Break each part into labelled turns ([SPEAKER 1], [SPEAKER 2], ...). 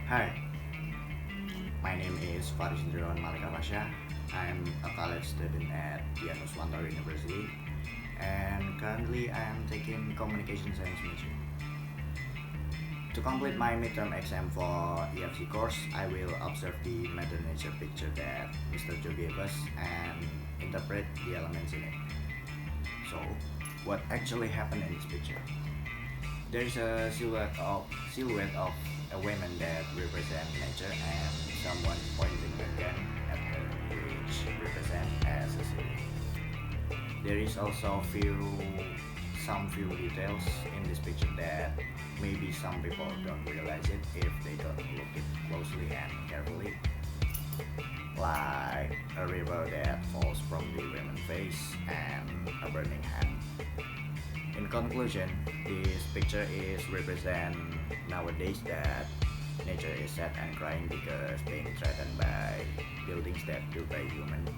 [SPEAKER 1] Hi, my name is Faris Indriawan Malika Pasha. I'm a college student at UDINUS University, and currently I'm taking communication science major. To complete my midterm exam for EFC course, I will observe the Mother Nature picture that Mr. Joe gave us and interpret the elements in it. So, what actually happened in this picture? There is a silhouette of a woman that represent nature and someone pointing a gun at her, which represent as a city. There is also few details in this picture that maybe some people don't realize it if they don't look it closely and carefully, like a river that falls from the woman's face and a burning hand. In conclusion, this picture is represent nowadays that nature is sad and crying because being threatened by buildings that built by humans.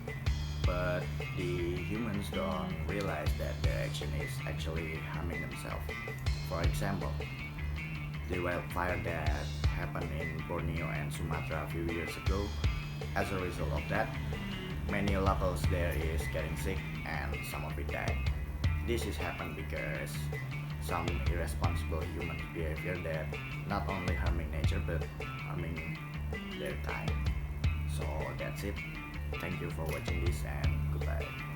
[SPEAKER 1] But the humans don't realize that their action is actually harming themselves. For example, the wildfire that happened in Borneo and Sumatra a few years ago. As a result of that, many locals there is getting sick and some of it died. This is happened because some irresponsible human behavior that not only harming nature but harming their kind. So that's it. Thank you for watching this and goodbye.